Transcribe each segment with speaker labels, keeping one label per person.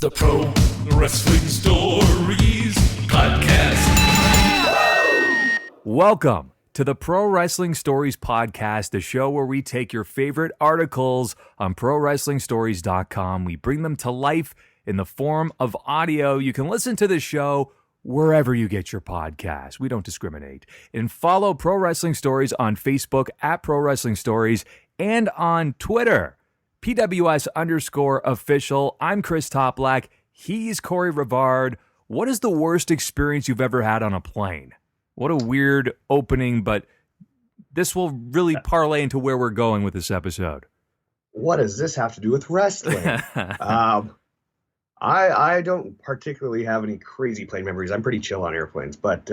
Speaker 1: The Pro Wrestling Stories Podcast.
Speaker 2: Welcome to the Pro Wrestling Stories Podcast, the show where we take your favorite articles on ProWrestlingStories.com. We bring them to life in the form of audio. You can listen to the show wherever you get your podcasts. We don't discriminate. And follow Pro Wrestling Stories on Facebook at Pro Wrestling Stories and on Twitter, PWS_official. I'm Chris Toplack. He's Corey Rivard. What is the worst experience you've ever had on a plane? What a weird opening, but this will really parlay into where we're going with this episode.
Speaker 3: What does this have to do with wrestling? I don't particularly have any crazy plane memories. I'm pretty chill on airplanes, but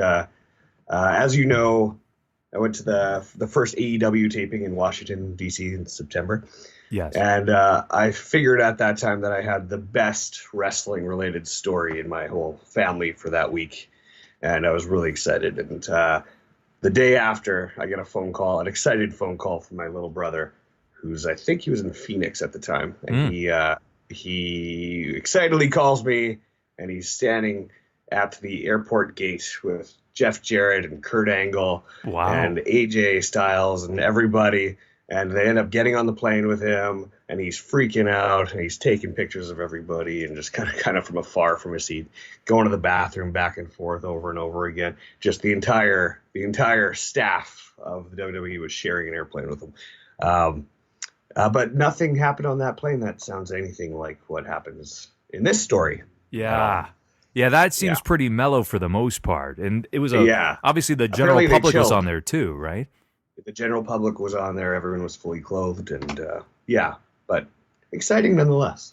Speaker 3: as you know, I went to the first AEW taping in Washington, D.C. in September.
Speaker 2: Yes.
Speaker 3: And I figured at that time that I had the best wrestling-related story in my whole family for that week. And I was really excited. And the day after, I get an excited phone call from my little brother, I think he was in Phoenix at the time. And he excitedly calls me, and he's standing at the airport gate with Jeff Jarrett and Kurt Angle and AJ Styles and everybody. And they end up getting on the plane with him, and he's freaking out, and he's taking pictures of everybody, and just kind of from afar from his seat, going to the bathroom back and forth over and over again. Just the entire staff of the WWE was sharing an airplane with him. But nothing happened on that plane that sounds anything like what happens in this story.
Speaker 2: Yeah. Yeah, that seems pretty mellow for the most part. And it was obviously the general
Speaker 3: Apparently
Speaker 2: public was on there too, right?
Speaker 3: The general public was on there. Everyone was fully clothed, and but exciting nonetheless.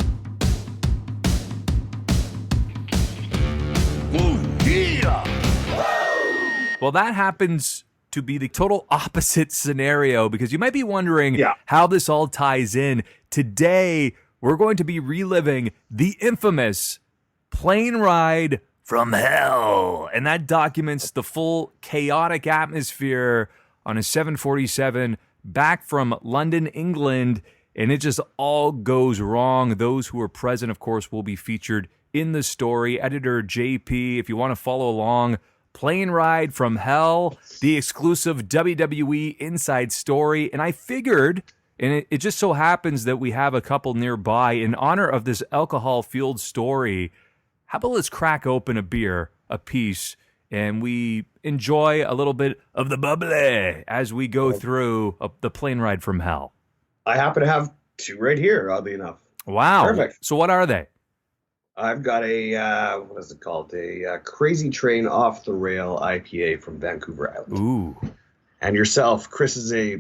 Speaker 2: Well, that happens to be the total opposite scenario, because you might be wondering how this all ties in. Today, we're going to be reliving the infamous plane ride from hell, and that documents the full chaotic atmosphere on a 747 back from London, England, and it just all goes wrong. Those who were present, of course, will be featured in the story. Editor JP, if you want to follow along, Plane Ride from Hell, the exclusive WWE inside story. And I figured, and it just so happens that we have a couple nearby, in honor of this alcohol-fueled story, how about let's crack open a beer a piece and we enjoy a little bit of the bubbly as we go through the plane ride from hell.
Speaker 3: I happen to have two right here, oddly enough.
Speaker 2: Wow.
Speaker 3: Perfect.
Speaker 2: So what are they?
Speaker 3: I've got what is it called? A Crazy Train Off the Rail IPA from Vancouver Island.
Speaker 2: Ooh.
Speaker 3: And yourself, Chris is a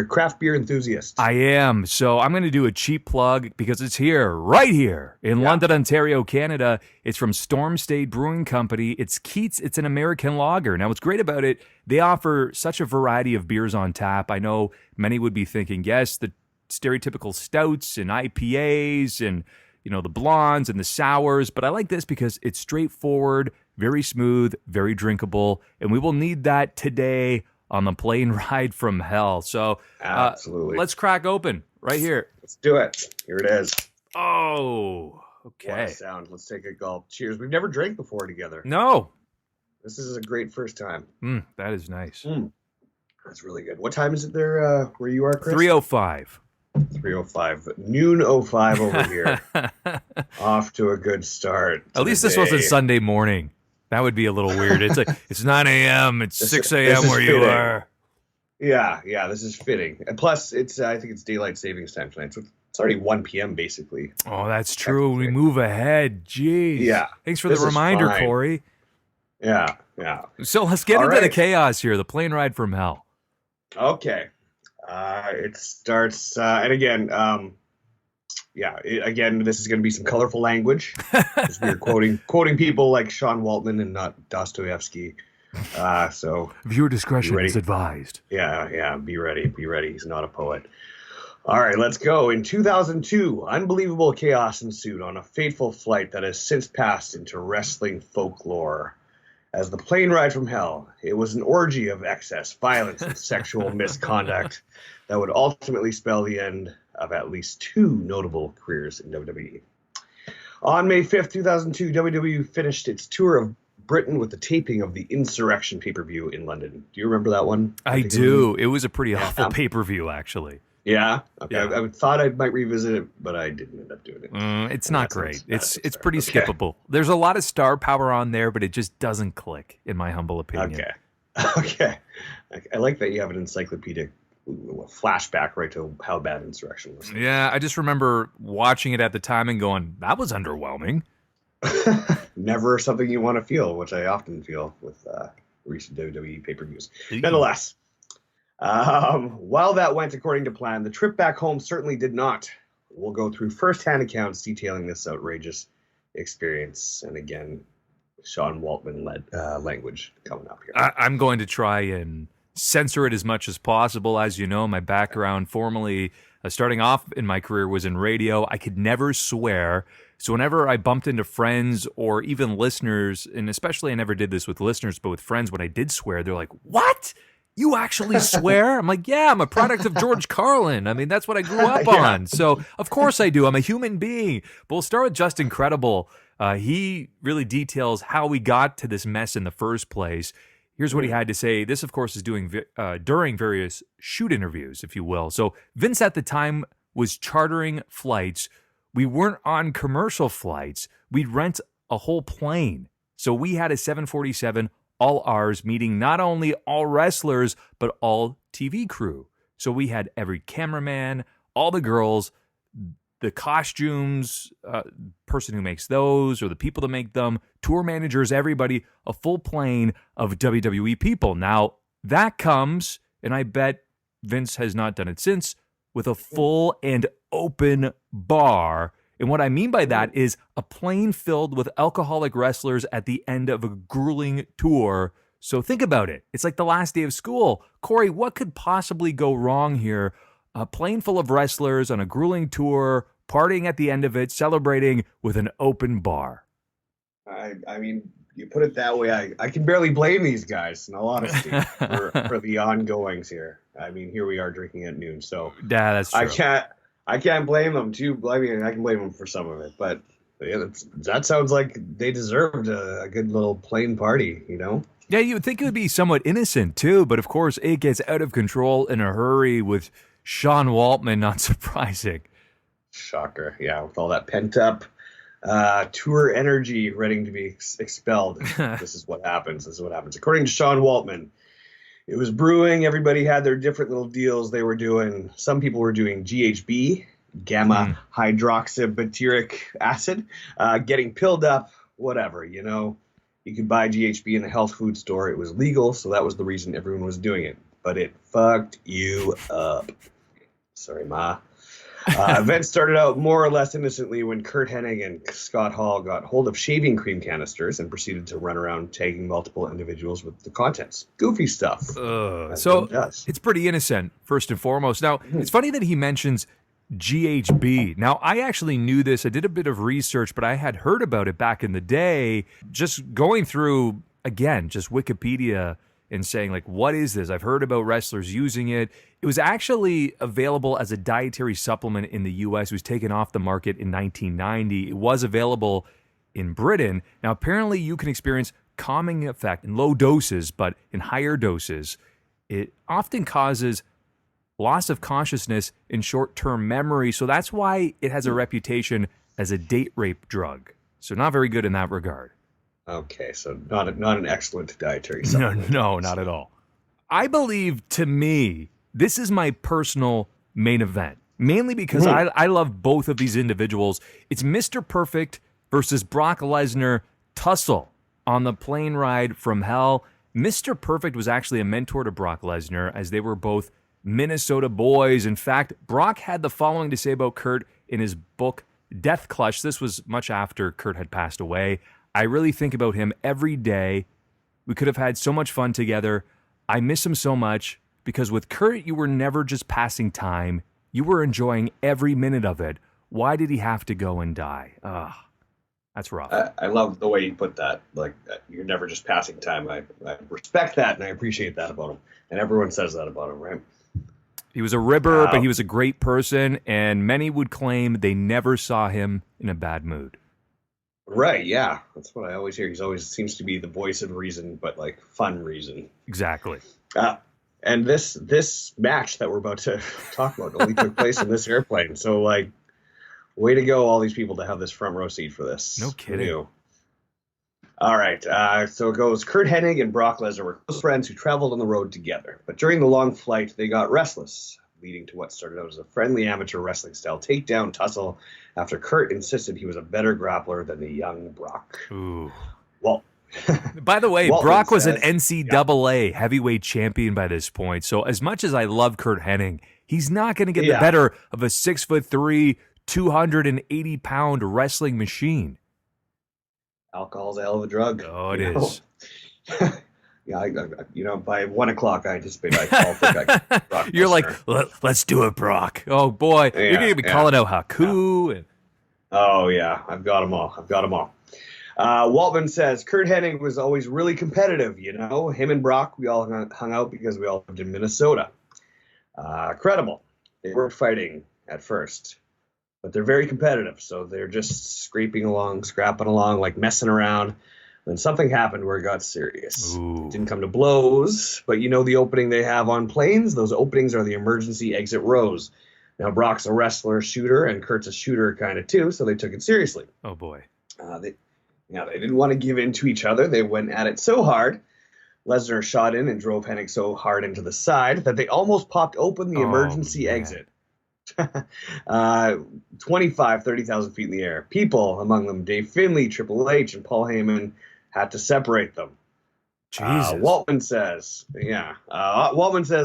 Speaker 3: craft beer enthusiast.
Speaker 2: I am. So I'm going to do a cheap plug because it's right here in London, Ontario, Canada. It's from Storm State Brewing Company. It's Keats. It's an American lager. Now, what's great about it, they offer such a variety of beers on tap. I know many would be thinking, yes, the stereotypical stouts and IPAs and, the blondes and the sours. But I like this because it's straightforward, very smooth, very drinkable. And we will need that today on the plane ride from hell. So
Speaker 3: absolutely,
Speaker 2: let's crack open right here.
Speaker 3: Let's do it. Here it is.
Speaker 2: Oh, okay.
Speaker 3: What a sound. Let's take a gulp. Cheers. We've never drank before together.
Speaker 2: No.
Speaker 3: This is a great first time.
Speaker 2: That is nice.
Speaker 3: That's really good. What time is it there where you are, Chris?
Speaker 2: 3:05.
Speaker 3: 3:05. Noon 05 over here. Off to a good start.
Speaker 2: At least this wasn't Sunday morning. That would be a little weird. It's like, it's 9 a.m., it's 6 a.m. where you are.
Speaker 3: Yeah, this is fitting. And plus, I think it's daylight savings time tonight, so it's already 1 p.m. basically.
Speaker 2: Oh, that's true. We move ahead. Jeez.
Speaker 3: Yeah.
Speaker 2: Thanks for the reminder, Corey.
Speaker 3: Yeah.
Speaker 2: So let's get into the chaos here, the plane ride from hell.
Speaker 3: Okay. It starts, and again, again, this is going to be some colorful language. We're quoting people like Sean Waltman and not Dostoevsky. So
Speaker 2: viewer discretion is advised.
Speaker 3: Yeah. Be ready. He's not a poet. All right, let's go. In 2002, unbelievable chaos ensued on a fateful flight that has since passed into wrestling folklore. As the plane ride from hell, it was an orgy of excess, violence, and sexual misconduct that would ultimately spell the end of at least two notable careers in WWE. On May 5th, 2002, WWE finished its tour of Britain with the taping of the Insurrection pay-per-view in London. Do you remember that one?
Speaker 2: I do. It was a pretty awful pay-per-view, actually.
Speaker 3: Yeah? Okay. Yeah. I thought I might revisit it, but I didn't end up doing it.
Speaker 2: It's not great. It's pretty skippable. There's a lot of star power on there, but it just doesn't click, in my humble opinion.
Speaker 3: Okay. I like that you have an encyclopedic flashback right to how bad Insurrection was.
Speaker 2: Yeah, I just remember watching it at the time and going, that was underwhelming.
Speaker 3: Never something you want to feel, which I often feel with recent WWE pay-per-views. Nonetheless, while that went according to plan, the trip back home certainly did not. We'll go through first-hand accounts detailing this outrageous experience. And again, Sean Waltman-led language coming up here.
Speaker 2: I'm going to try and censor it as much as possible. As you know, my background formally, starting off in my career, was in radio. I could never swear. So whenever I bumped into friends or even listeners, and especially I never did this with listeners, but with friends, when I did swear, they're like, "What? You actually swear?" I'm like, "Yeah, I'm a product of George Carlin. I mean, that's what I grew up on. So of course I do. I'm a human being." But we'll start with Just Incredible. He really details how we got to this mess in the first place. Here's what he had to say. This, of course, is during various shoot interviews, if you will. So Vince at the time was chartering flights. We weren't on commercial flights. We'd rent a whole plane. So we had a 747, all ours, meeting not only all wrestlers, but all TV crew. So we had every cameraman, all the girls, the costumes, person who makes those, or the people that make them, tour managers, everybody, a full plane of WWE people. Now, that comes, and I bet Vince has not done it since, with a full and open bar. And what I mean by that is a plane filled with alcoholic wrestlers at the end of a grueling tour. So think about it. It's like the last day of school. Corey, what could possibly go wrong here? A plane full of wrestlers on a grueling tour, partying at the end of it, celebrating with an open bar.
Speaker 3: I mean, you put it that way, I can barely blame these guys, in all honesty, for the ongoings here. I mean, here we are drinking at noon, so
Speaker 2: yeah, that's true.
Speaker 3: I can't blame them too. I mean, I can blame them for some of it, but yeah, that sounds like they deserved a good little plane party, you know?
Speaker 2: Yeah, you would think it would be somewhat innocent too, but of course it gets out of control in a hurry with Sean Waltman, not surprising.
Speaker 3: Shocker, yeah, with all that pent up tour energy ready to be expelled. This is what happens. According to Sean Waltman, it was brewing. Everybody had their different little deals they were doing. Some people were doing GHB, gamma hydroxybutyric acid, getting pilled up, whatever, you know. You could buy GHB in the health food store. It was legal, so that was the reason everyone was doing it. But it fucked you up. Sorry, Ma. Events started out more or less innocently when Curt Hennig and Scott Hall got hold of shaving cream canisters and proceeded to run around tagging multiple individuals with the contents. Goofy stuff.
Speaker 2: So it's pretty innocent, first and foremost. Now, it's funny that he mentions GHB. Now, I actually knew this. I did a bit of research, but I had heard about it back in the day. Just going through, again, just Wikipedia and saying, like, what is this? I've heard about wrestlers using it. It was actually available as a dietary supplement in the U.S. It was taken off the market in 1990. It was available in Britain. Now, apparently you can experience calming effect in low doses, but in higher doses, it often causes loss of consciousness and short-term memory. So that's why it has a reputation as a date rape drug. So not very good in that regard.
Speaker 3: Okay, so not an excellent dietary supplement.
Speaker 2: No, not at all. I believe, to me, this is my personal main event, mainly because I love both of these individuals. It's Mr. Perfect versus Brock Lesnar tussle on the plane ride from hell. Mr. Perfect was actually a mentor to Brock Lesnar, as they were both Minnesota boys. In fact, Brock had the following to say about Curt in his book, Death Clutch. This was much after Curt had passed away. I really think about him every day. We could have had so much fun together. I miss him so much because with Curt, you were never just passing time. You were enjoying every minute of it. Why did he have to go and die? That's rough.
Speaker 3: I love the way you put that. Like, you're never just passing time. I respect that, and I appreciate that about him. And everyone says that about him, right?
Speaker 2: He was a ribber, but he was a great person, and many would claim they never saw him in a bad mood.
Speaker 3: Right, yeah. That's what I always hear. He's always seems to be the voice of reason, but like fun reason.
Speaker 2: Exactly.
Speaker 3: Uh, and this match that we're about to talk about only took place in this airplane. So like, way to go, all these people to have this front row seat for this.
Speaker 2: No kidding.
Speaker 3: Who knew? All right, so it goes. Kurt Hennig and Brock Lesnar were close friends who traveled on the road together. But during the long flight, they got restless, leading to what started out as a friendly amateur wrestling style takedown tussle after Kurt insisted he was a better grappler than the young Brock.
Speaker 2: Ooh.
Speaker 3: Well,
Speaker 2: by the way,
Speaker 3: Waltman
Speaker 2: Brock was
Speaker 3: says,
Speaker 2: an NCAA heavyweight champion by this point. So as much as I love Kurt Hennig, he's not going to get the better of a 6'3", 280-pound wrestling machine.
Speaker 3: Alcohol's a hell of a drug.
Speaker 2: Oh, it is.
Speaker 3: Yeah, by 1 o'clock, I anticipate I'll think I can Brock
Speaker 2: You're
Speaker 3: Lesnar.
Speaker 2: like, let's do it, Brock. Oh, boy. You're going to be calling out Haku. And...
Speaker 3: Oh, yeah. I've got them all. Waltman says, Kurt Hennig was always really competitive, you know. Him and Brock, we all hung out because we all lived in Minnesota. Credible. They weren't fighting at first, but they're very competitive. So they're just scrapping along, like messing around. Then something happened where it got serious.
Speaker 2: Ooh.
Speaker 3: It didn't come to blows, but you know the opening they have on planes? Those openings are the emergency exit rows. Now, Brock's a wrestler, shooter, and Kurt's a shooter kind of too, so they took it seriously.
Speaker 2: Oh, boy.
Speaker 3: They didn't want to give in to each other. They went at it so hard. Lesnar shot in and drove Hennig so hard into the side that they almost popped open the emergency exit. 30,000 feet in the air. People, among them Dave Finlay, Triple H, and Paul Heyman, had to separate them.
Speaker 2: Jesus.
Speaker 3: Waltman says,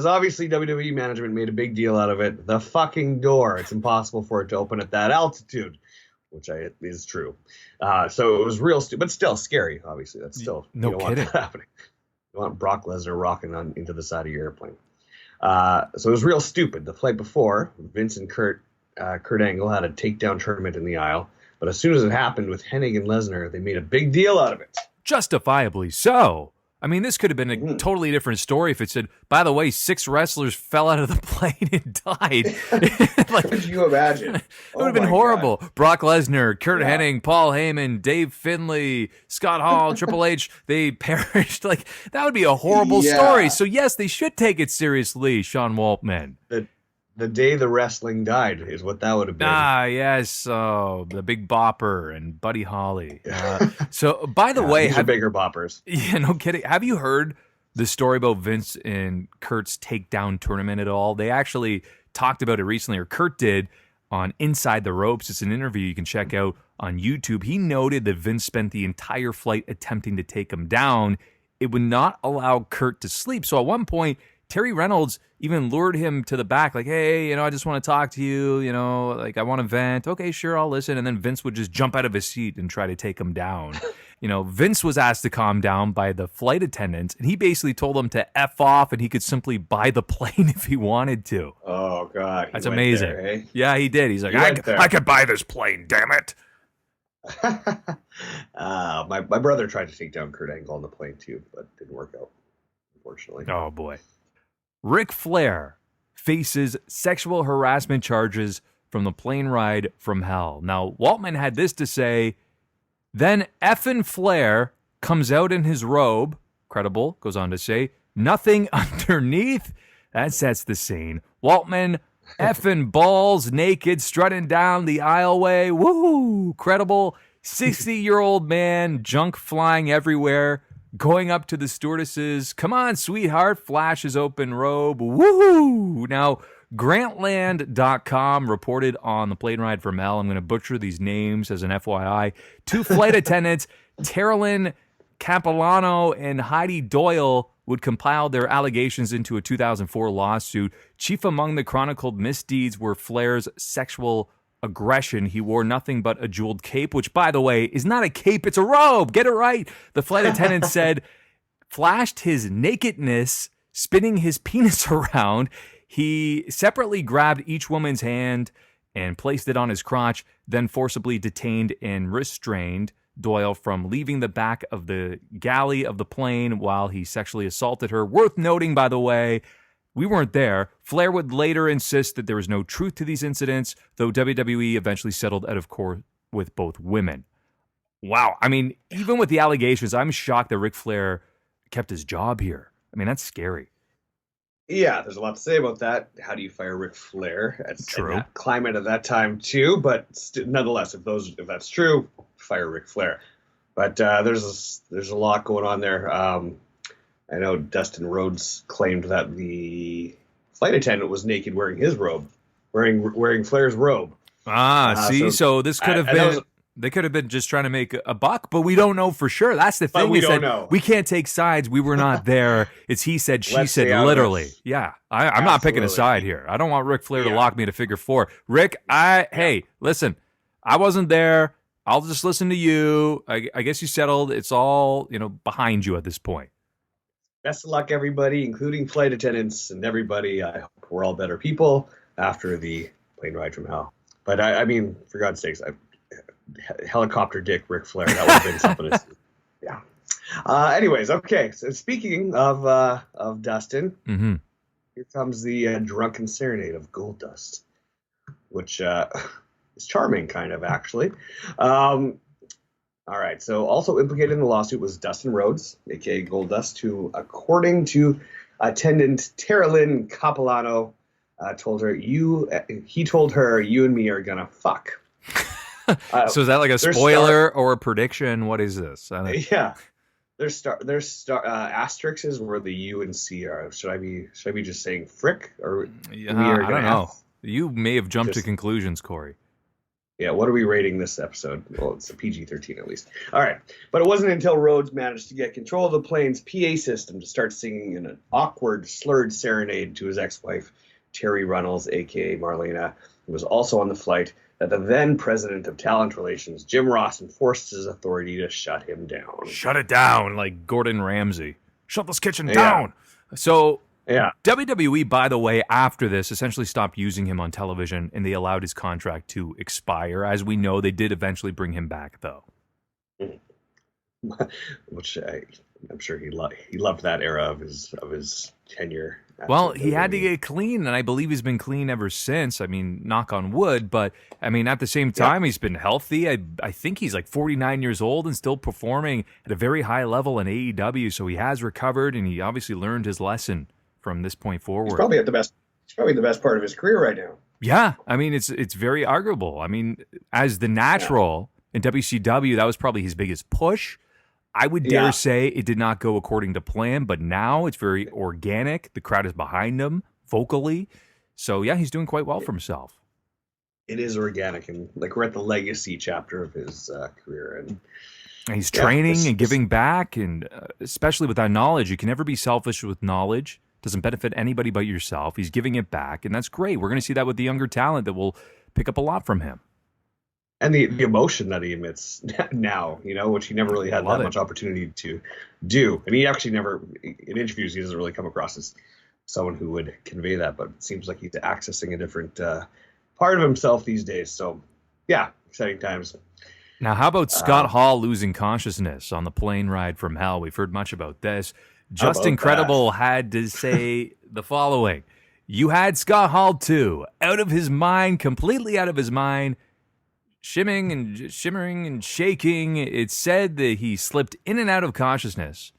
Speaker 3: obviously WWE management made a big deal out of it. The fucking door. It's impossible for it to open at that altitude, which is true. So it was real stupid, but still scary, obviously. That's still,
Speaker 2: no
Speaker 3: you don't
Speaker 2: kidding.
Speaker 3: want that happening. You want Brock Lesnar rocking into the side of your airplane. So it was real stupid. The flight before, Vince and Kurt Angle had a takedown tournament in the aisle, but as soon as it happened with Hennig and Lesnar, they made a big deal out of it.
Speaker 2: Justifiably so. I mean, this could have been a totally different story if it said, by the way, 6 wrestlers fell out of the plane and died.
Speaker 3: Could you imagine?
Speaker 2: It would have been horrible. God. Brock Lesnar, Kurt Hennig, Paul Heyman, Dave Finlay, Scott Hall, Triple H, they perished. Like, that would be a horrible story. So, yes, they should take it seriously, Sean Waltman.
Speaker 3: The day the wrestling died is what that would have been.
Speaker 2: Ah, yes. The Big Bopper and Buddy Holly. So, by the way...
Speaker 3: These are bigger boppers.
Speaker 2: Yeah, no kidding. Have you heard the story about Vince and Kurt's takedown tournament at all? They actually talked about it recently, or Kurt did, on Inside the Ropes. It's an interview you can check out on YouTube. He noted that Vince spent the entire flight attempting to take him down. It would not allow Kurt to sleep. So at one point, Terry Reynolds even lured him to the back, like, hey, I just want to talk to you, like, I want to vent. Okay, sure, I'll listen. And then Vince would just jump out of his seat and try to take him down. Vince was asked to calm down by the flight attendants, and he basically told him to F off, and he could simply buy the plane if he wanted to.
Speaker 3: Oh, God.
Speaker 2: That's amazing.
Speaker 3: There, eh?
Speaker 2: Yeah, he did. He's like, I could buy this plane, damn it.
Speaker 3: My brother tried to take down Kurt Angle on the plane, too, but didn't work out, unfortunately.
Speaker 2: Oh, boy. Ric Flair faces sexual harassment charges from the plane ride from hell. Now, Waltman had this to say, then effin' Flair comes out in his robe, credible, goes on to say, nothing underneath. That sets the scene. Waltman effin' balls naked, strutting down the aisleway. Woo! Credible. 60-year-old man, junk flying everywhere. Going up to the stewardesses, come on, sweetheart, flashes open robe, woohoo! Now, Grantland.com reported on the plane ride from hell. I'm going to butcher these names as an FYI. 2 flight attendants, Terilyn Capilano and Heidi Doyle, would compile their allegations into a 2004 lawsuit. Chief among the chronicled misdeeds were Flair's sexual aggression. He wore nothing but a jeweled cape, which, by the way, is not a cape, it's a robe. Get it right. The flight attendant said, flashed his nakedness, spinning his penis around. He separately grabbed each woman's hand and placed it on his crotch, then forcibly detained and restrained Doyle from leaving the back of the galley of the plane while he sexually assaulted her. Worth noting, by the way, we weren't there. Flair would later insist that there was no truth to these incidents, though WWE eventually settled out of court with both women. Wow. I mean, even with the allegations, I'm shocked that Ric Flair kept his job here. I mean, that's scary.
Speaker 3: Yeah, there's a lot to say about that. How do you fire Ric Flair in
Speaker 2: True.
Speaker 3: that climate at that time too? But nonetheless, if that's true, fire Ric Flair. But there's a lot going on there. I know Dustin Rhodes claimed that the flight attendant was naked wearing his robe, wearing Flair's robe.
Speaker 2: So this could have been. They could have been just trying to make a buck, but we don't know for sure. That's the thing.
Speaker 3: We don't know.
Speaker 2: We can't take sides. We were not there. It's he said, she said, literally. Yeah, I'm not picking a side here. I don't want Ric Flair to lock me to figure 4. Rick, hey, listen, I wasn't there. I'll just listen to you. I guess you settled. It's all behind you at this point.
Speaker 3: Best of luck, everybody, including flight attendants and everybody. I hope we're all better people after the plane ride from hell. But I mean, for God's sakes, helicopter dick Ric Flair. That would have been something to see. Yeah. Anyways, okay. So speaking of Dustin, here comes the drunken serenade of Goldust, which is charming, kind of, actually. All right. So also implicated in the lawsuit was Dustin Rhodes, a.k.a. Goldust, who, according to attendant Tara Lynn Capilano, told her, you and me are going to fuck.
Speaker 2: So is that like a spoiler or a prediction? What is this?
Speaker 3: Yeah, there's asterisks where the U and C are. Should I be just saying frick or
Speaker 2: I don't know. You may have jumped to conclusions, Corey.
Speaker 3: Yeah, what are we rating this episode? Well, it's a PG-13 at least. All right, but it wasn't until Rhodes managed to get control of the plane's PA system to start singing an awkward, slurred serenade to his ex-wife, Terry Runnels, a.k.a. Marlena, who was also on the flight, that the then president of talent relations, Jim Ross, enforced his authority to shut him down.
Speaker 2: Shut it down, like Gordon Ramsay. Shut this kitchen down. So WWE, by the way, after this, essentially stopped using him on television, and they allowed his contract to expire. As we know, they did eventually bring him back, though.
Speaker 3: Which I'm sure he loved that era of his tenure.
Speaker 2: Well, he had to get clean, and I believe he's been clean ever since. I mean, knock on wood, but I mean, at the same time, he's been healthy. I think he's like 49 years old and still performing at a very high level in AEW, so he has recovered, and he obviously learned his lesson from this point forward.
Speaker 3: He's probably the best part of his career right now.
Speaker 2: Yeah, I mean, it's very arguable. I mean, as the natural in WCW, that was probably his biggest push. I would dare say it did not go according to plan, but now it's very organic. The crowd is behind him vocally. So, yeah, he's doing quite well for himself.
Speaker 3: It is organic, and like we're at the legacy chapter of his career. And
Speaker 2: he's training and giving back, and especially with that knowledge. You can never be selfish with knowledge. It doesn't benefit anybody but yourself. He's giving it back, and that's great. We're going to see that with the younger talent that will pick up a lot from him.
Speaker 3: And the emotion that he emits now, which he never really had that much opportunity to do. And he actually never, in interviews, he doesn't really come across as someone who would convey that. But it seems like he's accessing a different part of himself these days. So, yeah, exciting times.
Speaker 2: Now, how about Scott Hall losing consciousness on the plane ride from hell? We've heard much about this. Just Incredible had to say the following. You had Scott Hall, too, out of his mind, completely out of his mind. Shimmering and shaking, it said that he slipped in and out of consciousness.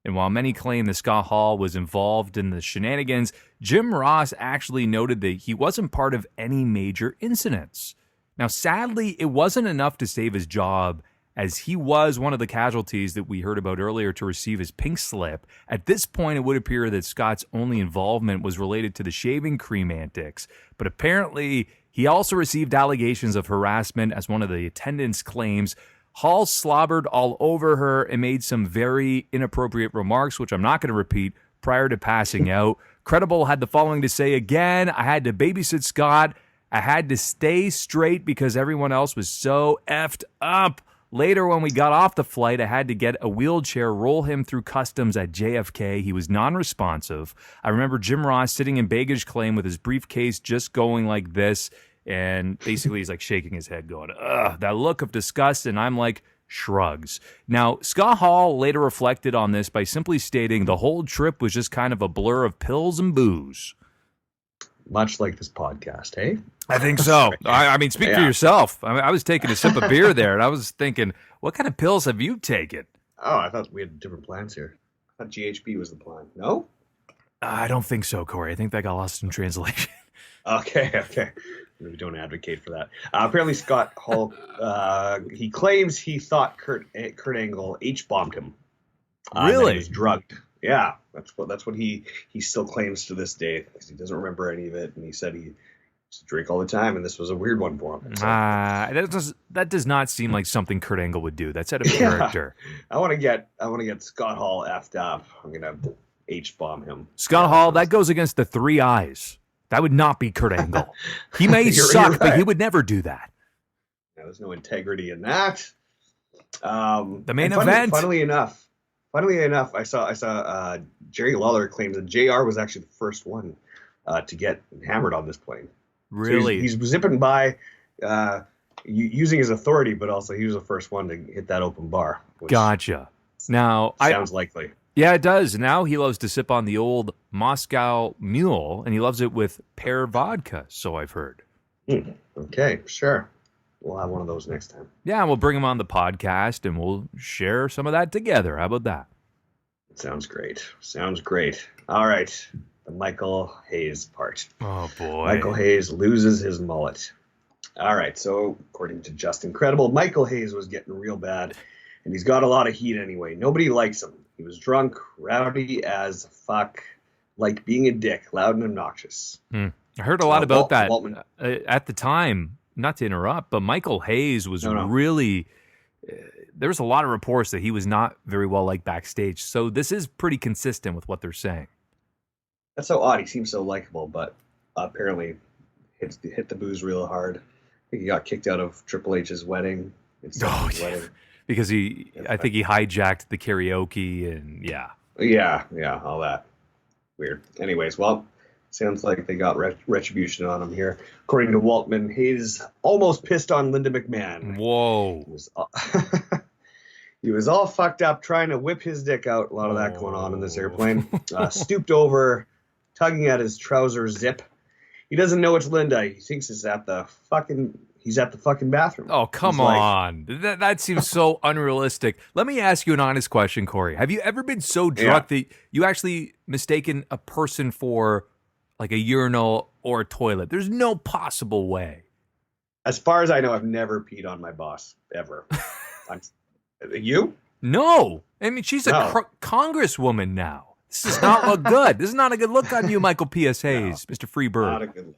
Speaker 2: And while many claim that Scott Hall was involved in the shenanigans, Jim Ross actually noted that he wasn't part of any major incidents. Now, sadly, it wasn't enough to save his job, as he was one of the casualties that we heard about earlier to receive his pink slip. At this point, it would appear that Scott's only involvement was related to the shaving cream antics, but apparently he also received allegations of harassment, as one of the attendants claims. Hall slobbered all over her and made some very inappropriate remarks, which I'm not going to repeat, prior to passing out. Credible had the following to say again: I had to babysit Scott. I had to stay straight because everyone else was so effed up. Later, when we got off the flight, I had to get a wheelchair, roll him through customs at JFK. He was non-responsive. I remember Jim Ross sitting in baggage claim with his briefcase just going like this, and basically he's like shaking his head going, ugh, that look of disgust, and I'm like, shrugs. Now, Scott Hall later reflected on this by simply stating the whole trip was just kind of a blur of pills and booze.
Speaker 3: much like this podcast, hey?
Speaker 2: I think so. I mean, speak for yourself. I was taking a sip of beer there, and I was thinking, what kind of pills have you taken?
Speaker 3: Oh, I thought we had different plans here. I thought GHB was the plan. No?
Speaker 2: I don't think so, Corey. I think that got lost in translation.
Speaker 3: Okay. We don't advocate for that. Apparently, Scott Hall, he claims he thought Kurt Angle H-bombed him.
Speaker 2: Really?
Speaker 3: He was drugged. Yeah, that's what he still claims to this day, because he doesn't remember any of it, and he said he used to drink all the time, and this was a weird one for him. So,
Speaker 2: that does not seem like something Kurt Angle would do. That's out of character.
Speaker 3: I want to get Scott Hall effed up. I'm gonna H-bomb him.
Speaker 2: Scott Hall, that goes against the 3 eyes. That would not be Kurt Angle. He may suck, right, but he would never do that.
Speaker 3: Yeah, there's no integrity in that.
Speaker 2: The main event.
Speaker 3: Funnily enough, I saw Jerry Lawler claims that JR was actually the first one to get hammered on this plane.
Speaker 2: Really?
Speaker 3: So he's zipping by using his authority, but also he was the first one to hit that open bar.
Speaker 2: Gotcha. Now,
Speaker 3: sounds likely.
Speaker 2: Yeah, it does. Now he loves to sip on the old Moscow Mule, and he loves it with pear vodka, so I've heard.
Speaker 3: Okay, sure. We'll have one of those next time.
Speaker 2: Yeah, we'll bring him on the podcast, and we'll share some of that together. How about that?
Speaker 3: Sounds great. All right, the Michael Hayes part.
Speaker 2: Oh, boy.
Speaker 3: Michael Hayes loses his mullet. All right, so according to Just Incredible, Michael Hayes was getting real bad, and he's got a lot of heat anyway. Nobody likes him. He was drunk, rowdy as fuck, like being a dick, loud and obnoxious.
Speaker 2: I heard a lot about that at the time. Not to interrupt, but Michael Hayes was really... there was a lot of reports that he was not very well liked backstage. So this is pretty consistent with what they're saying.
Speaker 3: That's so odd. He seems so likable, but apparently hit the booze real hard. I think he got kicked out of Triple H's wedding. Wedding.
Speaker 2: Because I think he hijacked the karaoke and
Speaker 3: Yeah, all that. Weird. Anyways, well, sounds like they got retribution on him here. According to Waltman, Hayes almost pissed on Linda McMahon.
Speaker 2: Whoa.
Speaker 3: He was all fucked up trying to whip his dick out. A lot of that going on in this airplane. Stooped over, tugging at his trouser zip. He doesn't know it's Linda. He thinks he's at the fucking bathroom.
Speaker 2: Oh, come on. That seems so unrealistic. Let me ask you an honest question, Corey. Have you ever been so drunk that you actually mistaken a person for like a urinal or a toilet? There's no possible way.
Speaker 3: As far as I know, I've never peed on my boss, ever. You?
Speaker 2: No. I mean, she's a congresswoman now. This does not look good. This is not a good look on you, Michael P.S. Hayes, Mr. Freebird.
Speaker 3: Not a good look.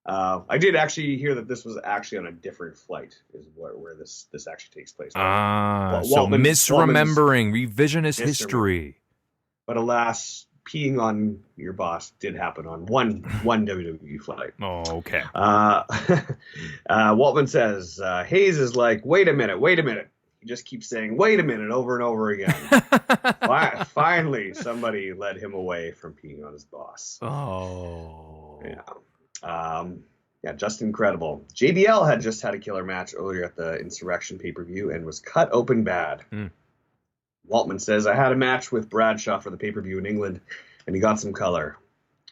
Speaker 3: I did actually hear that this was actually on a different flight, is where this actually takes place.
Speaker 2: So misremembering, revisionist history. But
Speaker 3: alas, peeing on your boss did happen on one WWE flight.
Speaker 2: Oh, okay.
Speaker 3: Waltman says, Hayes is like, wait a minute. He just keeps saying, wait a minute, over and over again. Finally, somebody led him away from peeing on his boss.
Speaker 2: Oh.
Speaker 3: Yeah, just incredible. JBL had just had a killer match earlier at the Insurrection pay-per-view and was cut open bad. Waltman says, I had a match with Bradshaw for the pay-per-view in England, and he got some color.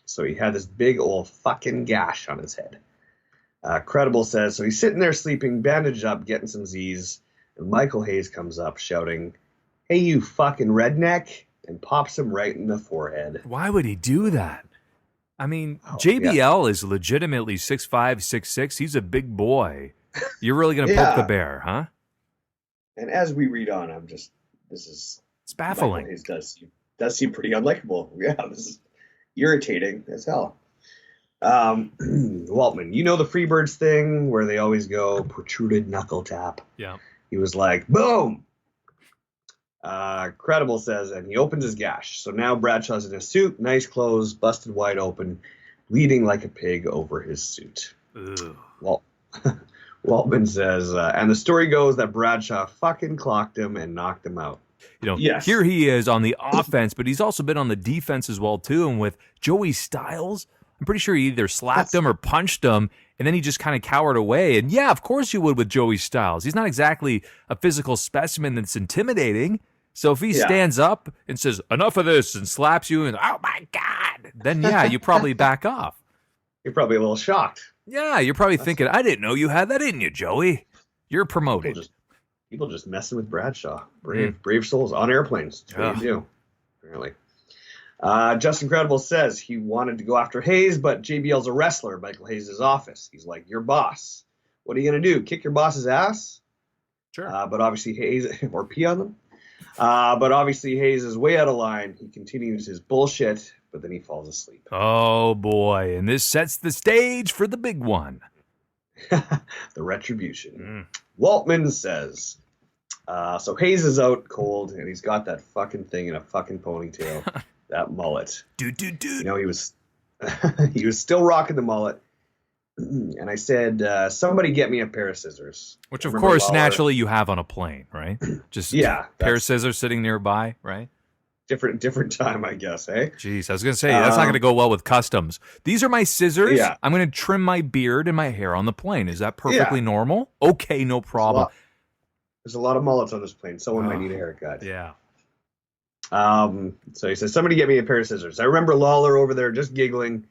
Speaker 3: So he had this big old fucking gash on his head. Credible says, so he's sitting there sleeping, bandaged up, getting some Z's, and Michael Hayes comes up shouting, hey, you fucking redneck, and pops him right in the forehead.
Speaker 2: Why would he do that? I mean, JBL is legitimately 6'5", 6'6". He's a big boy. You're really going to poke the bear, huh?
Speaker 3: And as we read on, it's
Speaker 2: baffling.
Speaker 3: It does seem pretty unlikable. Yeah, this is irritating as hell. Waltman, you know the Freebirds thing where they always go protruded knuckle tap?
Speaker 2: Yeah.
Speaker 3: He was like, boom! Credible says, and he opens his gash. So now Bradshaw's in a suit, nice clothes, busted wide open, bleeding like a pig over his suit. Waltman says, and the story goes that Bradshaw fucking clocked him and knocked him out.
Speaker 2: Here he is on the offense, but he's also been on the defense as well, too. And with Joey Styles, I'm pretty sure he either slapped him or punched him, and then he just kind of cowered away. And yeah, of course you would with Joey Styles. He's not exactly a physical specimen that's intimidating. So if he stands up and says, enough of this, and slaps you, and oh my God, then yeah, you probably back off.
Speaker 3: You're probably a little shocked.
Speaker 2: Yeah, you're probably thinking, I didn't know you had that in you, Joey. You're promoted.
Speaker 3: People just messing with Bradshaw. Brave souls on airplanes. That's what you do, apparently. Justin Credible says he wanted to go after Hayes, but JBL's a wrestler at Michael Hayes' office. He's like, your boss. What are you going to do? Kick your boss's ass?
Speaker 2: Sure.
Speaker 3: But obviously Hayes, or pee on them. But obviously Hayes is way out of line. He continues his bullshit, but then he falls asleep.
Speaker 2: Oh, boy. And this sets the stage for the big one.
Speaker 3: The Retribution. Waltman says, so Hayes is out cold, and he's got that fucking thing in a fucking ponytail. That mullet.
Speaker 2: Dude.
Speaker 3: You know, he was still rocking the mullet. And I said, somebody get me a pair of scissors.
Speaker 2: Which, of course, naturally you have on a plane, right? Just a pair of scissors sitting nearby, right?
Speaker 3: Different time, I guess, eh?
Speaker 2: Jeez, I was going to say, that's not going to go well with customs. These are my scissors.
Speaker 3: Yeah.
Speaker 2: I'm going to trim my beard and my hair on the plane. Is that perfectly normal? Okay, no problem.
Speaker 3: There's a lot of mullets on this plane. Someone might need a haircut.
Speaker 2: Yeah.
Speaker 3: So he says, somebody get me a pair of scissors. I remember Lawler over there just giggling.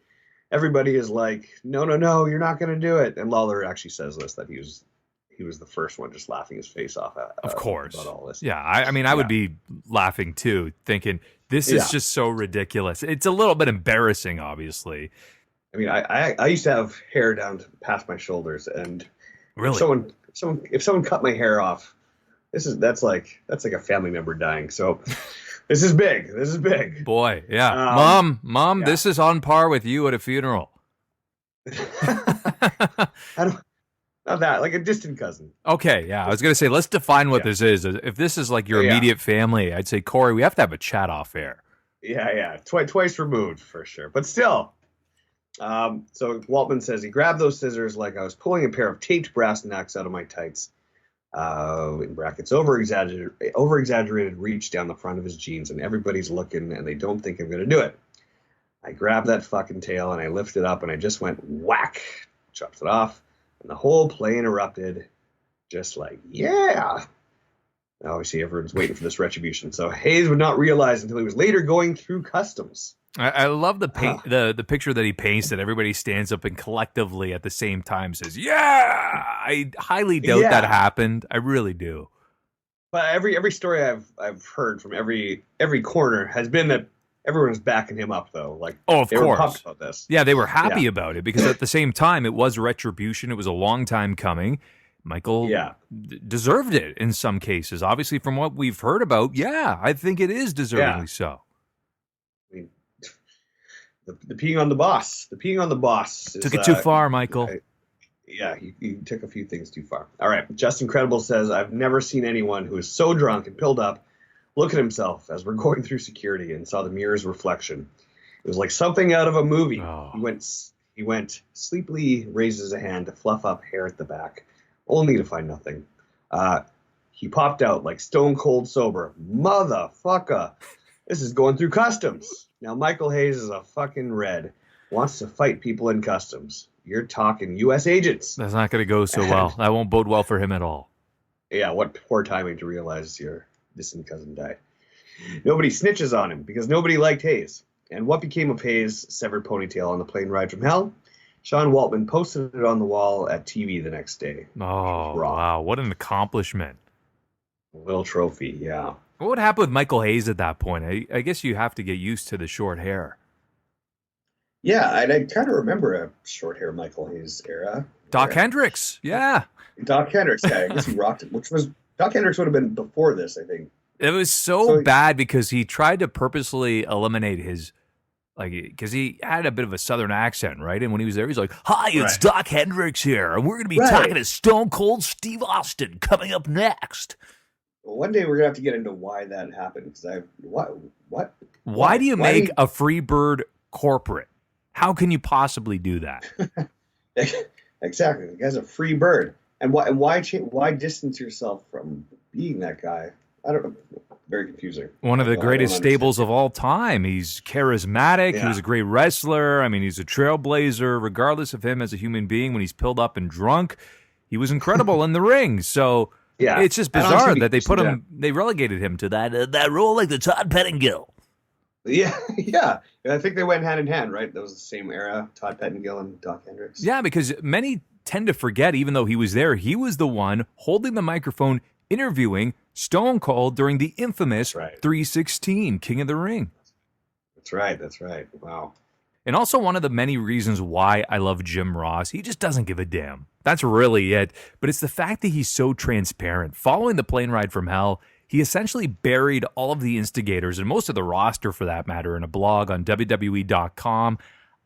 Speaker 3: Everybody is like, no, you're not going to do it. And Lawler actually says this, that he was the first one just laughing his face off
Speaker 2: of course.
Speaker 3: about all this.
Speaker 2: Yeah, I mean, I would be laughing too, thinking, this is just so ridiculous. It's a little bit embarrassing, obviously.
Speaker 3: I mean, I used to have hair down past my shoulders, and
Speaker 2: really,
Speaker 3: if someone cut my hair off, that's like a family member dying. So this is big.
Speaker 2: Boy, yeah. Mom, this is on par with you at a funeral.
Speaker 3: Not that, like a distant cousin.
Speaker 2: Okay, yeah. I was going to say, let's define what this is. If this is like your immediate family, I'd say, Corey, we have to have a chat off air.
Speaker 3: Yeah. Twice removed for sure. But still. So Waltman says he grabbed those scissors like I was pulling a pair of taped brass knucks out of my tights. In brackets, over-exaggerated reach down the front of his jeans, and everybody's looking, and they don't think I'm going to do it. I grabbed that fucking tail, and I lifted up, and I just went whack, chopped it off, and the whole plane erupted, just like, yeah. Now, obviously, everyone's waiting for this retribution, so Hayes would not realize until he was later going through customs.
Speaker 2: I love the picture that he paints, that everybody stands up and collectively at the same time says, yeah! I highly doubt that happened. I really do.
Speaker 3: But every story I've heard from every corner has been that everyone's backing him up, though. Like,
Speaker 2: of
Speaker 3: they
Speaker 2: course.
Speaker 3: were pumped about this.
Speaker 2: Yeah, they were happy about it, because at the same time, it was Retribution. It was a long time coming. Michael deserved it in some cases. Obviously, from what we've heard about, I think it is deservingly so.
Speaker 3: I mean, the peeing on the boss. The peeing on the boss.
Speaker 2: Took it too far, Michael.
Speaker 3: You took a few things too far. All right. Justin Credible says, I've never seen anyone who is so drunk and pilled up look at himself as we're going through security and saw the mirror's reflection. It was like something out of a movie.
Speaker 2: Oh.
Speaker 3: He went, sleepily raises a hand to fluff up hair at the back, only to find nothing. He popped out like stone cold sober. Motherfucker. This is going through customs. Now, Michael Hayes is a fucking red. Wants to fight people in customs. You're talking U.S. agents.
Speaker 2: That's not going to go so well. That won't bode well for him at all.
Speaker 3: Yeah, what poor timing to realize your distant cousin died. Nobody snitches on him because nobody liked Hayes. And what became of Hayes' severed ponytail on the plane ride from hell? Sean Waltman posted it on the wall at TV the next day.
Speaker 2: Oh, wow. What an accomplishment.
Speaker 3: A little trophy, yeah.
Speaker 2: What would happen with Michael Hayes at that point? I guess you have to get used to the short hair.
Speaker 3: Yeah, I kind of remember a short hair Michael Hayes era.
Speaker 2: Doc Hendricks, yeah.
Speaker 3: Doc Hendricks, I guess he rocked it, Doc Hendricks would have been before this, I think.
Speaker 2: It was so bad because he tried to purposely eliminate his, because he had a bit of a southern accent, right? And when he was there, he's like, hi, it's Doc Hendricks here, and we're going to be talking to Stone Cold Steve Austin coming up next.
Speaker 3: Well, one day we're going to have to get into why that happened. Because what?
Speaker 2: Why do you make a Freebird corporate? How can you possibly do that?
Speaker 3: Exactly. The guy's a free bird. And why distance yourself from being that guy? I don't know. Very confusing.
Speaker 2: One of the greatest stables of all time. He's charismatic.
Speaker 3: Yeah.
Speaker 2: He was a great wrestler. I mean, he's a trailblazer. Regardless of him as a human being, when he's pilled up and drunk, he was incredible in the ring. So it's just bizarre that they relegated him to that role like the Todd Pettingill.
Speaker 3: Yeah, yeah. I think they went hand in hand, right? That was the same era. Todd Pettengill and Doc Hendricks.
Speaker 2: Yeah, because many tend to forget, even though he was there, he was the one holding the microphone, interviewing Stone Cold during the infamous 316 King of the Ring.
Speaker 3: That's right. That's right. Wow.
Speaker 2: And also one of the many reasons why I love Jim Ross, he just doesn't give a damn. That's really it. But it's the fact that he's so transparent. Following the plane ride from hell, he essentially buried all of the instigators and most of the roster, for that matter, in a blog on WWE.com.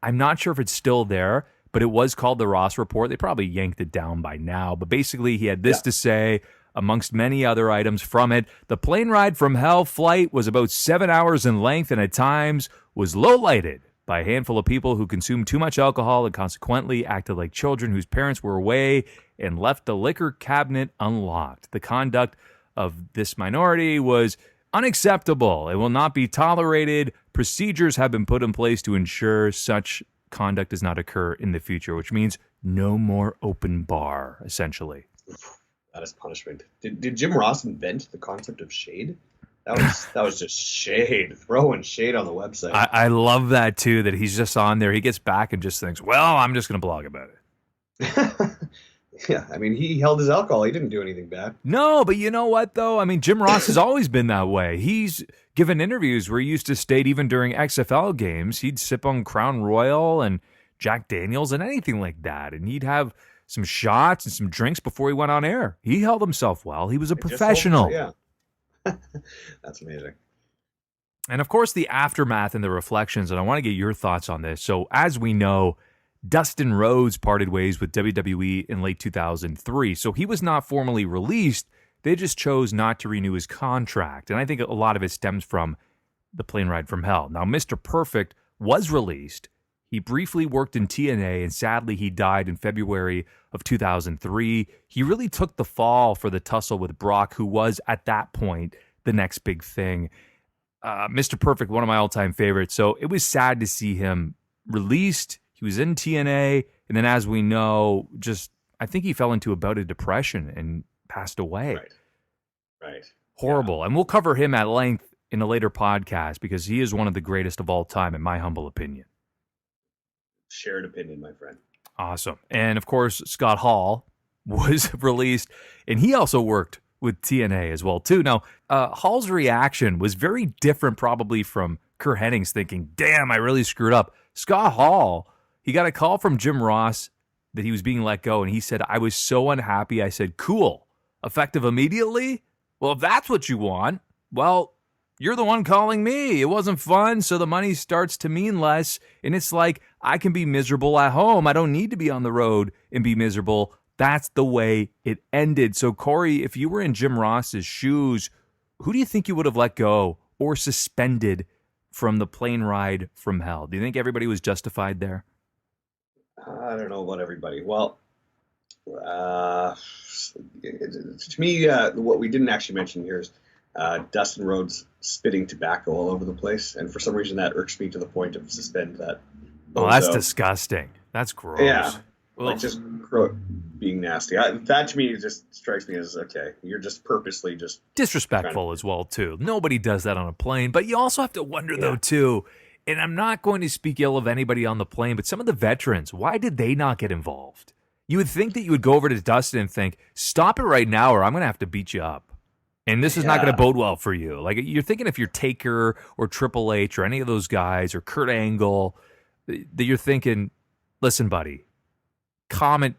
Speaker 2: I'm not sure if it's still there, but it was called the Ross Report. They probably yanked it down by now. But basically, he had this to say, amongst many other items from it. The plane ride from hell flight was about 7 hours in length and at times was low-lighted by a handful of people who consumed too much alcohol and consequently acted like children whose parents were away and left the liquor cabinet unlocked. The conduct of this minority was unacceptable. It will not be tolerated. Procedures have been put in place to ensure such conduct does not occur in the future, which means no more open bar, essentially.
Speaker 3: That is punishment. Did Jim Ross invent the concept of shade? That was just shade, throwing shade on the website.
Speaker 2: I love that too, that he's just on there. He gets back and just thinks, well, I'm just going to blog about it.
Speaker 3: Yeah, I mean, he held his alcohol. He didn't do anything bad.
Speaker 2: No, but you know what, though? I mean, Jim Ross has always been that way. He's given interviews where he used to state even during XFL games, he'd sip on Crown Royal and Jack Daniels and anything like that. And he'd have some shots and some drinks before he went on air. He held himself well. He was a professional.
Speaker 3: Yeah. That's amazing.
Speaker 2: And of course, the aftermath and the reflections, and I want to get your thoughts on this. So as we know, Dustin Rhodes parted ways with WWE in late 2003. So he was not formally released. They just chose not to renew his contract. And I think a lot of it stems from the plane ride from hell. Now, Mr. Perfect was released. He briefly worked in TNA, and sadly, he died in February of 2003. He really took the fall for the tussle with Brock, who was, at that point, the next big thing. Mr. Perfect, one of my all-time favorites. So it was sad to see him released. He was in TNA, and then as we know, I think he fell into a bout of depression and passed away.
Speaker 3: Right.
Speaker 2: Horrible. Yeah. And we'll cover him at length in a later podcast because he is one of the greatest of all time, in my humble opinion.
Speaker 3: Shared opinion, my friend.
Speaker 2: Awesome. And of course, Scott Hall was released, and he also worked with TNA as well, too. Now, Hall's reaction was very different probably from Curt Hennig's thinking, damn, I really screwed up. Scott Hall, he got a call from Jim Ross that he was being let go, and he said, I was so unhappy. I said, cool. Effective immediately? Well, if that's what you want, well, you're the one calling me. It wasn't fun, so the money starts to mean less, and it's like, I can be miserable at home. I don't need to be on the road and be miserable. That's the way it ended. So, Corey, if you were in Jim Ross's shoes, who do you think you would have let go or suspended from the plane ride from hell? Do you think everybody was justified there?
Speaker 3: I don't know about everybody. Well, to me, what we didn't actually mention here is Dustin Rhodes spitting tobacco all over the place. And for some reason, that irks me to the point of suspend that.
Speaker 2: Oh, that's disgusting. That's gross.
Speaker 3: Yeah. Like just being nasty. That to me just strikes me as, okay, you're just purposely just
Speaker 2: disrespectful as well, too. Nobody does that on a plane. But you also have to wonder, though, too, and I'm not going to speak ill of anybody on the plane, but some of the veterans, why did they not get involved? You would think that you would go over to Dustin and think, stop it right now or I'm going to have to beat you up. And this is not going to bode well for you. Like, you're thinking if you're Taker or Triple H or any of those guys or Kurt Angle, that you're thinking, listen, buddy, comment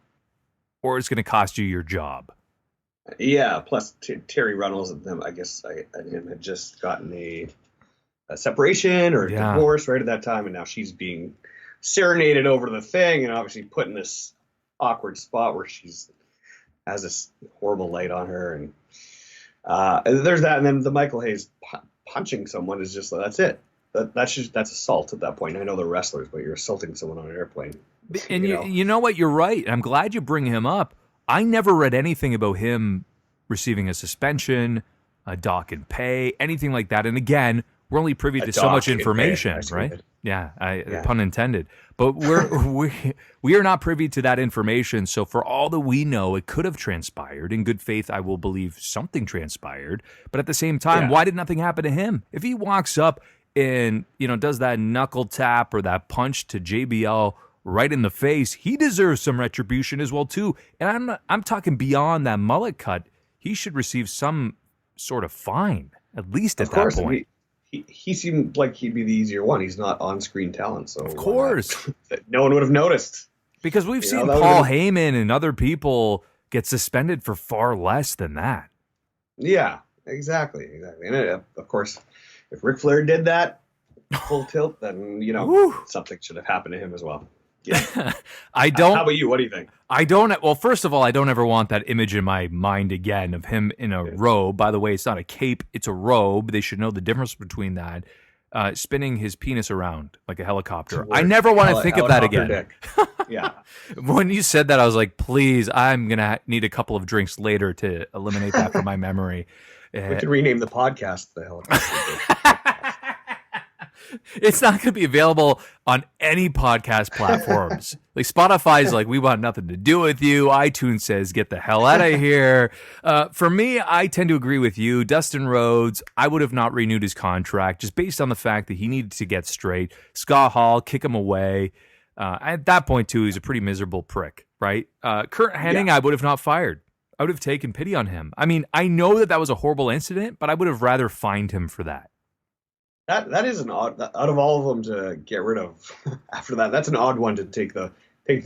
Speaker 2: or it's going to cost you your job.
Speaker 3: Yeah, plus Terry Runnels and them, I guess, and him had just gotten a separation or a divorce right at that time, and now she's being serenaded over the thing and obviously put in this awkward spot where she's has this horrible light on her, and there's that, and then the Michael Hayes punching someone is just that's it. That's assault at that point. I know they're wrestlers, but you're assaulting someone on an airplane.
Speaker 2: And you know what? You're right. I'm glad you bring him up. I never read anything about him receiving a suspension, a dock and pay, anything like that. And again, we're only privy to so much information, right? Yeah, pun intended. But we are not privy to that information. So for all that we know, it could have transpired. In good faith, I will believe something transpired. But at the same time, why did nothing happen to him? If he walks up and, does that knuckle tap or that punch to JBL right in the face, he deserves some retribution as well, too. And I'm talking beyond that mullet cut. He should receive some sort of fine, at least at that point.
Speaker 3: He seemed like he'd be the easier one. He's not on-screen talent, so
Speaker 2: of course.
Speaker 3: No one would have noticed.
Speaker 2: Because we've seen Paul Heyman and other people get suspended for far less than that.
Speaker 3: Yeah, exactly. And of course, if Ric Flair did that full tilt, then, something should have happened to him as well. Yeah.
Speaker 2: I don't.
Speaker 3: How about you? What do you think?
Speaker 2: I don't. Well, first of all, I don't ever want that image in my mind again of him in a robe. By the way, it's not a cape; it's a robe. They should know the difference between that. Spinning his penis around like a helicopter. I never want to think of that again.
Speaker 3: Yeah.
Speaker 2: When you said that, I was like, please, I'm gonna need a couple of drinks later to eliminate that from my memory.
Speaker 3: We could rename the podcast the helicopter.
Speaker 2: It's not going to be available on any podcast platforms. Like Spotify's like, we want nothing to do with you. iTunes says, get the hell out of here. For me, I tend to agree with you. Dustin Rhodes, I would have not renewed his contract just based on the fact that he needed to get straight. Scott Hall, kick him away. At that point, too, he's a pretty miserable prick, right? Kurt Hennig, I would have not fired. I would have taken pity on him. I mean, I know that was a horrible incident, but I would have rather fined him for that.
Speaker 3: That is an odd, out of all of them to get rid of after that, that's an odd one to take the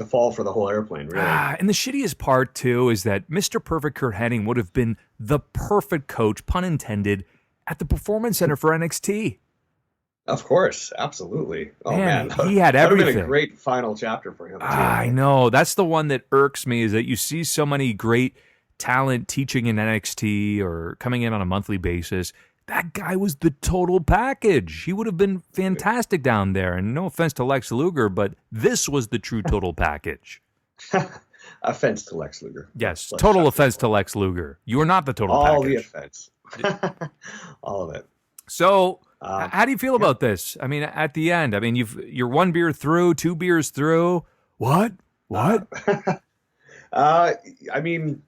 Speaker 3: fall for the whole airplane, really.
Speaker 2: And the shittiest part, too, is that Mr. Perfect Kurt Hennig would have been the perfect coach, pun intended, at the Performance Center for NXT.
Speaker 3: Of course, absolutely. Oh, man.
Speaker 2: He had everything. That would have
Speaker 3: been a great final chapter for him, too.
Speaker 2: I know. That's the one that irks me, is that you see so many great talent teaching in NXT or coming in on a monthly basis. That guy was the total package. He would have been fantastic down there. And no offense to Lex Luger, but this was the true total package.
Speaker 3: Offense to Lex Luger.
Speaker 2: Yes, total offense to Lex Luger. You are not the total package.
Speaker 3: All the offense. All of it.
Speaker 2: So, how do you feel about this? I mean, at the end, you're one beer through, 2 beers through. What?
Speaker 3: I mean,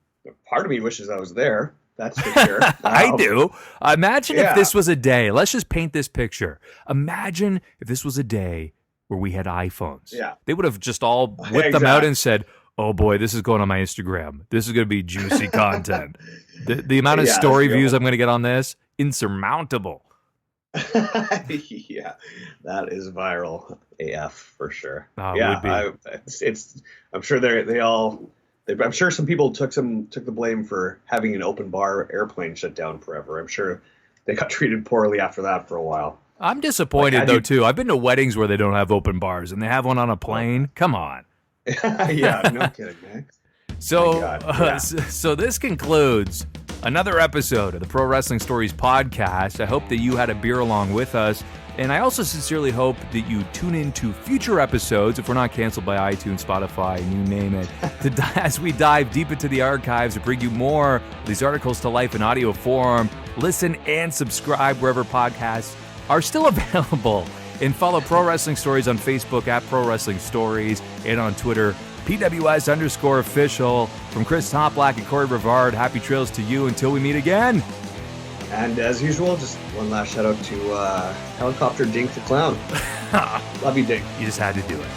Speaker 3: part of me wishes I was there. That's for sure.
Speaker 2: I do. Imagine if this was a day. Let's just paint this picture. Imagine if this was a day where we had iPhones.
Speaker 3: Yeah.
Speaker 2: They would have just all whipped them out and said, oh boy, this is going on my Instagram. This is going to be juicy content. The amount of story views I'm going to get on this, insurmountable.
Speaker 3: Yeah, that is viral AF for sure.
Speaker 2: Would be.
Speaker 3: I'm sure I'm sure some people took the blame for having an open bar airplane shut down forever. I'm sure they got treated poorly after that for a while.
Speaker 2: I'm disappointed though too. I've been to weddings where they don't have open bars and they have one on a plane. Come on.
Speaker 3: Yeah, no kidding, man.
Speaker 2: So this concludes another episode of the Pro Wrestling Stories podcast. I hope that you had a beer along with us. And I also sincerely hope that you tune in to future episodes, if we're not canceled by iTunes, Spotify, you name it, as we dive deep into the archives to bring you more of these articles to life in audio form. Listen and subscribe wherever podcasts are still available. And follow Pro Wrestling Stories on Facebook at Pro Wrestling Stories and on Twitter, PWS_official. From Chris Toplack and Corey Brevard, happy trails to you until we meet again.
Speaker 3: And as usual, just one last shout out to Helicopter Dink the Clown. Love you, Dink.
Speaker 2: You just had to do it.